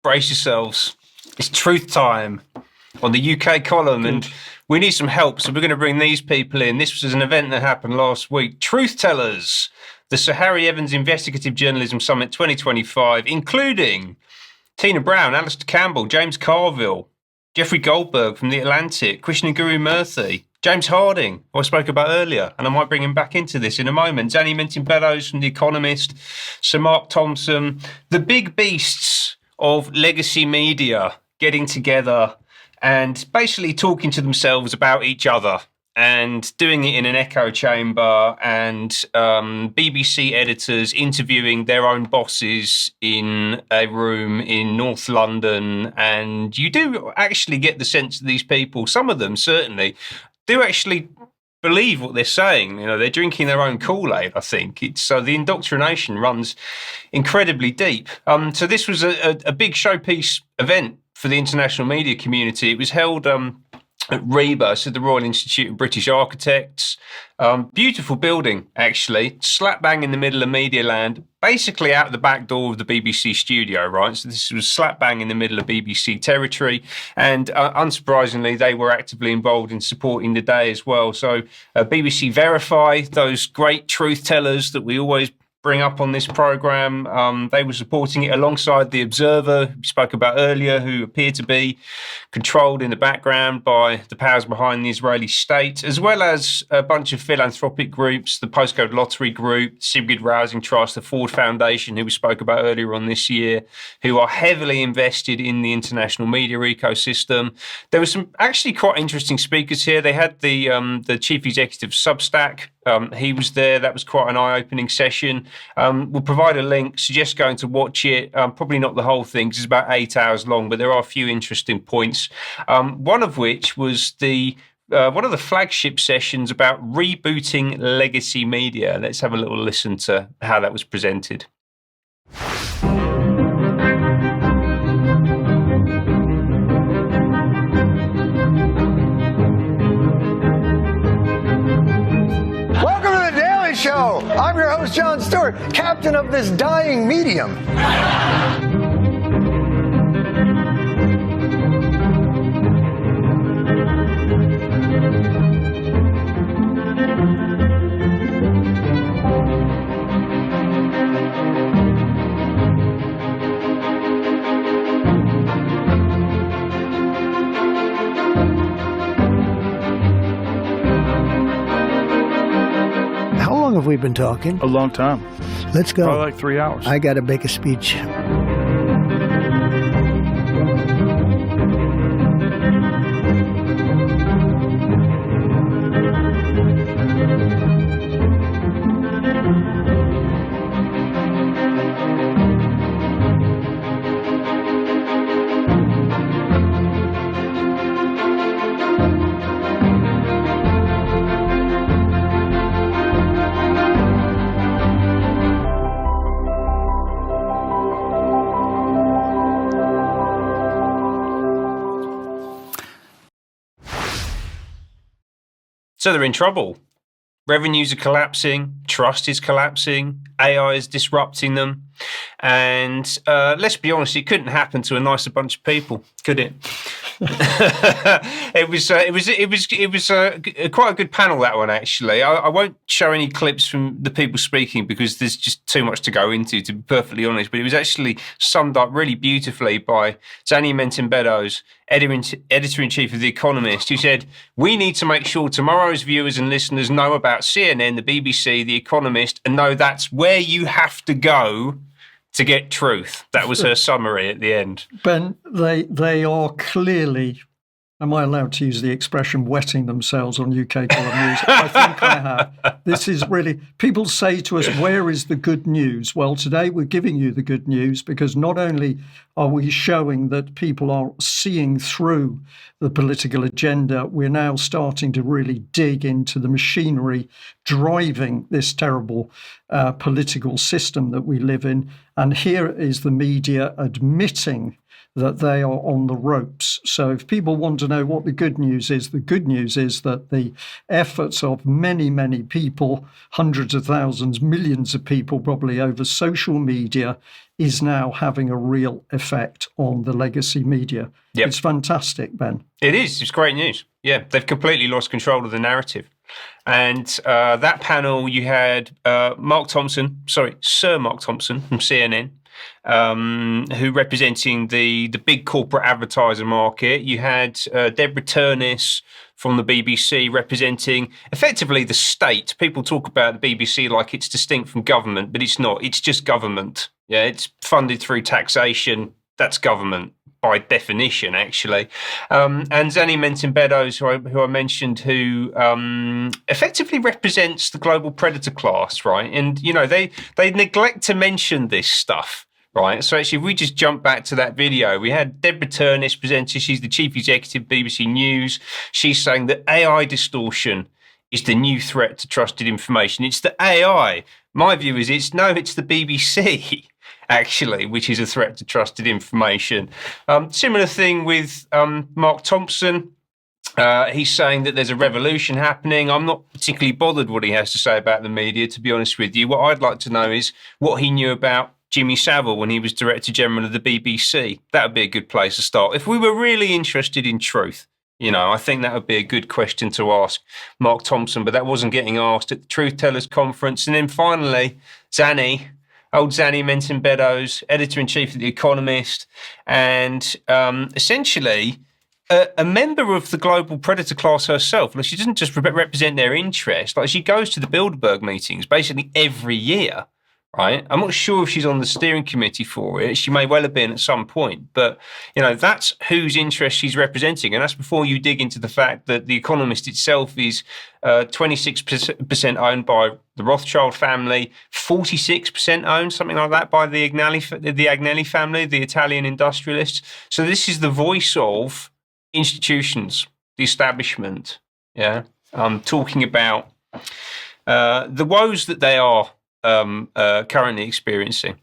brace yourselves. It's truth time on the UK column, and we need some help. So we're going to bring these people in. This was an event that happened last week. Truth Tellers, the Sir Harry Evans Investigative Journalism Summit 2025, including Tina Brown, Alistair Campbell, James Carville, Jeffrey Goldberg from The Atlantic, Krishna Guru Murthy, James Harding, who I spoke about earlier, and I might bring him back into this in a moment. Zanny Minton-Bellows from The Economist, Sir Mark Thompson, the big beasts of legacy media getting together and basically talking to themselves about each other and doing it in an echo chamber, and BBC editors interviewing their own bosses in a room in North London. And you do actually get the sense that these people, some of them certainly, do actually believe what they're saying. You know, they're drinking their own Kool-Aid, I think. So the indoctrination runs incredibly deep. So this was a big showpiece event for the international media community. It was held at RIBA, so the Royal Institute of British Architects. Beautiful building, actually, slap bang in the middle of media land, basically out the back door of the BBC studio, right? So this was slap bang in the middle of BBC territory. And unsurprisingly, they were actively involved in supporting the day as well. So BBC Verify, those great truth tellers that we always bring up on this program. They were supporting it alongside The Observer, we spoke about earlier, who appear to be controlled in the background by the powers behind the Israeli state, as well as a bunch of philanthropic groups, the Postcode Lottery Group, Sigrid Rousing Trust, the Ford Foundation, who we spoke about earlier on this year, who are heavily invested in the international media ecosystem. There were some actually quite interesting speakers here. They had the chief executive of Substack. He was there. That was quite an eye-opening session. We'll provide a link. Suggest going to watch it. Probably not the whole thing, because it's about 8 hours long, but there are a few interesting points. One of which was one of the flagship sessions about rebooting legacy media. Let's have a little listen to how that was presented. I'm your host, Jon Stewart, captain of this dying medium. Have we been talking? A long time. Let's go. Probably like 3 hours. I got to make a speech. So they're in trouble. Revenues are collapsing, trust is collapsing, AI is disrupting them, and let's be honest, it couldn't happen to a nicer bunch of people, could it? It was quite a good panel, that one, actually. I won't show any clips from the people speaking because there's just too much to go into, to be perfectly honest. But it was actually summed up really beautifully by Zanny Minton-Bellows, editor-in-chief of The Economist, who said, "We need to make sure tomorrow's viewers and listeners know about CNN, the BBC, The Economist, and know that's where you have to go to get truth." That was her summary at the end. Ben, they are clearly, am I allowed to use the expression, wetting themselves on UK column news? I think I have. This is really, people say to us, where is the good news? Well, today we're giving you the good news, because not only are we showing that people are seeing through the political agenda, we're now starting to really dig into the machinery driving this terrible political system that we live in. And here is the media admitting that they are on the ropes. So if people want to know what the good news is that the efforts of many, many people, hundreds of thousands, millions of people probably over social media, is now having a real effect on the legacy media. Yep. It's fantastic, Ben. It is. It's great news. Yeah, they've completely lost control of the narrative. And that panel, you had Sir Mark Thompson from CNN, who representing the big corporate advertiser market. You had Deborah Turnis from the BBC representing effectively the state. People talk about the BBC like it's distinct from government, but it's not. It's just government. Yeah, it's funded through taxation. That's government by definition, actually. And Zanny Menton-Beddoes, who I mentioned, who effectively represents the global predator class, right? And, you know, they neglect to mention this stuff. Right, so actually, if we just jump back to that video, we had Deborah Turnis presenting. She's the chief executive of BBC News. She's saying that AI distortion is the new threat to trusted information. It's the AI. My view is it's the BBC, actually, which is a threat to trusted information. Similar thing with Mark Thompson. He's saying that there's a revolution happening. I'm not particularly bothered what he has to say about the media, to be honest with you. What I'd like to know is what he knew about Jimmy Savile when he was Director General of the BBC. That would be a good place to start. If we were really interested in truth, you know, I think that would be a good question to ask Mark Thompson, but that wasn't getting asked at the Truth Tellers conference. And then finally, Zanny Menton-Beddoes, Editor-in-Chief of The Economist, and essentially a member of the global predator class herself. Like, she doesn't just represent their interest. Like, she goes to the Bilderberg meetings basically every year. Right. I'm not sure if she's on the steering committee for it. She may well have been at some point, but, you know, that's whose interest she's representing. And that's before you dig into the fact that The Economist itself is 26% owned by the Rothschild family, 46% owned, something like that, by the Agnelli family, the Italian industrialists. So this is the voice of institutions, the establishment. Yeah. Talking about the woes that they are currently experiencing.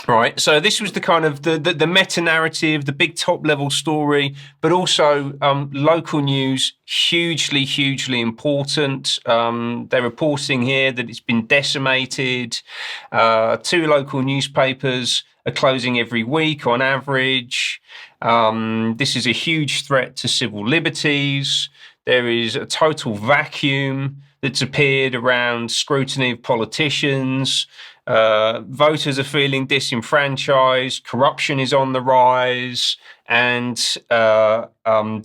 Right. So this was the kind of the meta narrative, the big top level story, but also local news, hugely important. They're reporting here that it's been decimated. 2 local newspapers are closing every week on average. This is a huge threat to civil liberties. There is a total vacuum that's appeared around scrutiny of politicians. Voters are feeling disenfranchised. Corruption is on the rise, and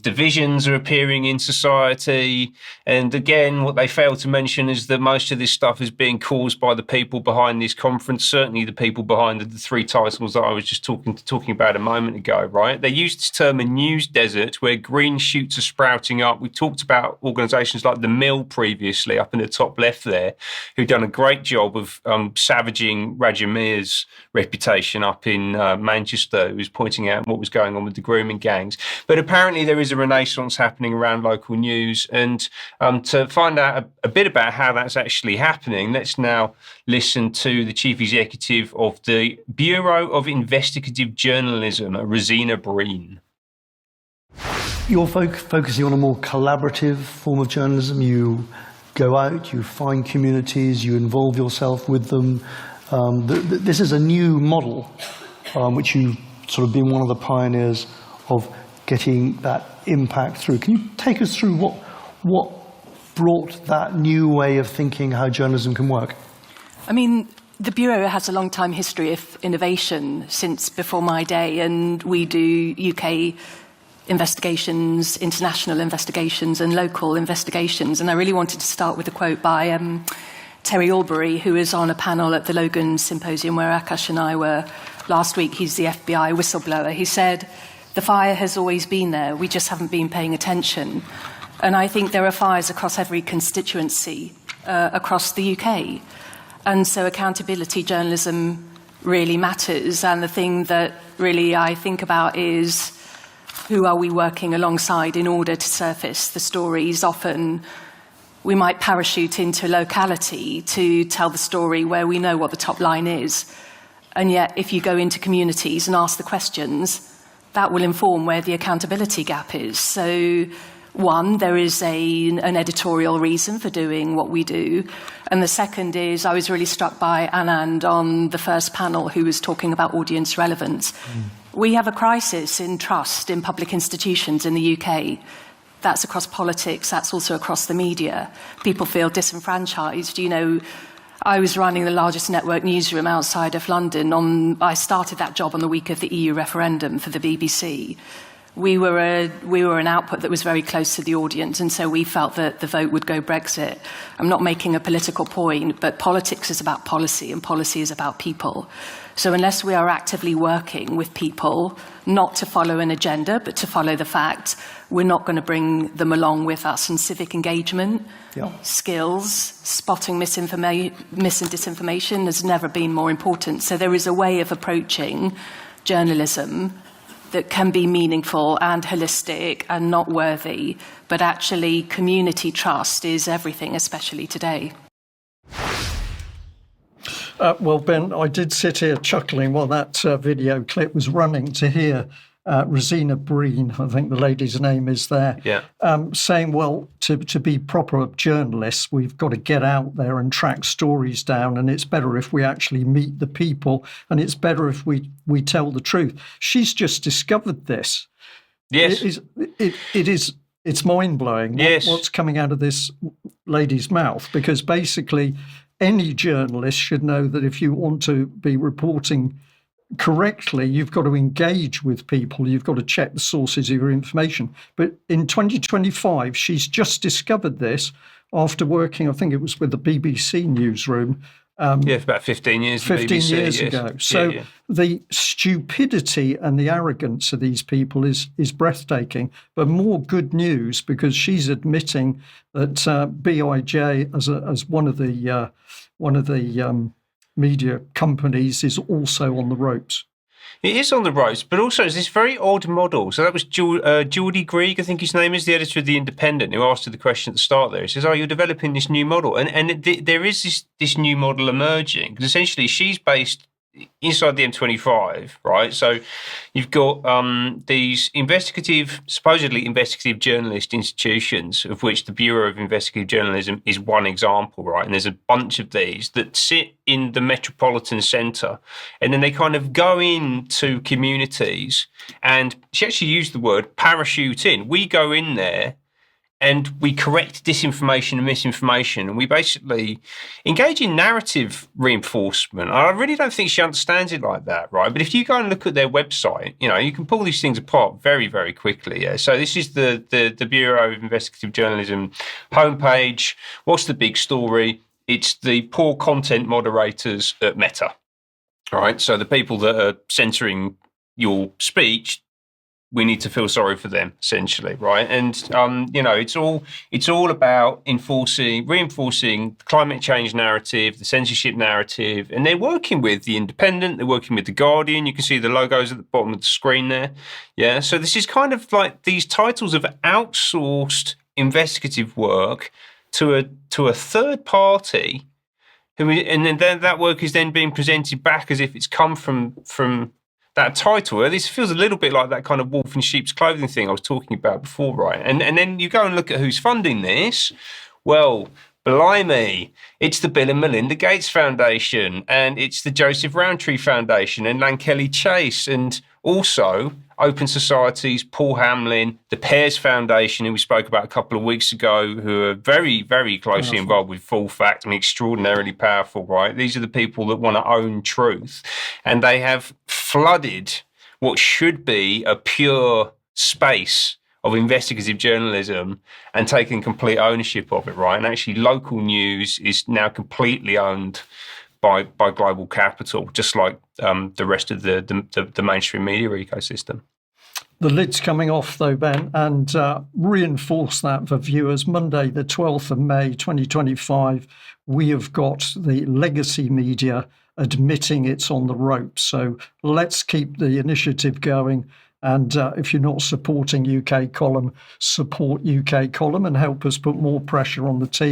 divisions are appearing in society. And again, what they fail to mention is that most of this stuff is being caused by the people behind this conference. Certainly, the people behind the 3 titles that I was just talking about a moment ago. Right? They use this term a news desert, where green shoots are sprouting up. We talked about organisations like the Mill previously, up in the top left there, who've done a great job of savaging Roger Mears' reputation up in Manchester, who was pointing out what was going on with the grooming gangs. But apparently there is a renaissance happening around local news. And to find out a bit about how that's actually happening, let's now listen to the Chief Executive of the Bureau of Investigative Journalism, Rosina Breen. You're focusing on a more collaborative form of journalism. You go out, you find communities, you involve yourself with them. This is a new model, which you've sort of been one of the pioneers of getting that impact through. Can you take us through what brought that new way of thinking how journalism can work? I mean, the Bureau has a long time history of innovation since before my day, and we do UK investigations, international investigations, and local investigations. And I really wanted to start with a quote by Terry Albury, who was on a panel at the Logan Symposium where Akash and I were last week. He's the FBI whistleblower. He said, "The fire has always been there. We just haven't been paying attention." And I think there are fires across every constituency across the UK. And so accountability journalism really matters. And the thing that really I think about is, who are we working alongside in order to surface the stories? Often we might parachute into locality to tell the story where we know what the top line is. And yet, if you go into communities and ask the questions, that will inform where the accountability gap is. So One, there is an editorial reason for doing what we do. And the second is I was really struck by Anand on the first panel who was talking about audience relevance. We have a crisis in trust in public institutions in the UK. That's across politics, that's also across the media. People feel disenfranchised. You know, I was running the largest network newsroom outside of London. I started that job on the week of the EU referendum for the BBC. We were an output that was very close to the audience, and so we felt that the vote would go Brexit. I'm not making a political point, but politics is about policy, and policy is about people. So unless we are actively working with people, not to follow an agenda, but to follow the facts, we're not going to bring them along with us. And civic engagement, skills, spotting misinformation and disinformation has never been more important. So there is a way of approaching journalism that can be meaningful and holistic and not worthy, but actually community trust is everything, especially today. Well, Ben, I did sit here chuckling while that video clip was running to hear Rosina Breen, I think the lady's name is there, saying, well, to be proper journalists, we've got to get out there and track stories down, and it's better if we actually meet the people, and it's better if we tell the truth. She's just discovered this. Yes. It's mind-blowing what's coming out of this lady's mouth, because basically any journalist should know that if you want to be reporting correctly, you've got to engage with people. You've got to check the sources of your information. But in 2025, she's just discovered this after working, I think it was with the BBC newsroom. For about 15 years. 15 BBC, years ago. So the stupidity and the arrogance of these people is breathtaking. But more good news, because she's admitting that TBIJ, as one of the media companies, is also on the ropes. It is on the ropes, but also it's this very odd model. So that was Geordie Grieg, I think his name is, the editor of The Independent, who asked her the question at the start there. He says, you're developing this new model. And there is this new model emerging, because essentially she's based inside the M25, right? So you've got these supposedly investigative journalist institutions, of which the Bureau of Investigative Journalism is one example, right? And there's a bunch of these that sit in the metropolitan centre, and then they kind of go into communities, and she actually used the word parachute in. We go in there and we correct disinformation and misinformation, and we basically engage in narrative reinforcement. I really don't think she understands it like that, right? But if you go and look at their website, you can pull these things apart very, very quickly. Yeah. So this is the Bureau of Investigative Journalism homepage. What's the big story? It's the poor content moderators at Meta, all right? So the people that are censoring your speech, we need to feel sorry for them, essentially, right? And it's all about reinforcing the climate change narrative, the censorship narrative, and they're working with The Independent, they're working with The Guardian. You can see the logos at the bottom of the screen there. Yeah, so this is kind of like these titles of outsourced investigative work to a third party, and then that work is then being presented back as if it's come from that title. This feels a little bit like that kind of wolf in sheep's clothing thing I was talking about before, right? And then you go and look at who's funding this. Well, blimey, it's the Bill and Melinda Gates Foundation, and it's the Joseph Rowntree Foundation, and Lankelly Chase, and also Open Society's Paul Hamlin, the Pears Foundation, who we spoke about a couple of weeks ago, who are very, very closely involved with Full Fact and extraordinarily powerful, right? These are the people that want to own truth. And they have flooded what should be a pure space of investigative journalism and taken complete ownership of it, right? And actually local news is now completely owned by global capital, just like the rest of the mainstream media ecosystem. The lid's coming off, though, Ben, and reinforce that for viewers. Monday, the 12th of May, 2025, we have got the legacy media admitting it's on the ropes. So let's keep the initiative going. And if you're not supporting UK Column, support UK Column and help us put more pressure on the team.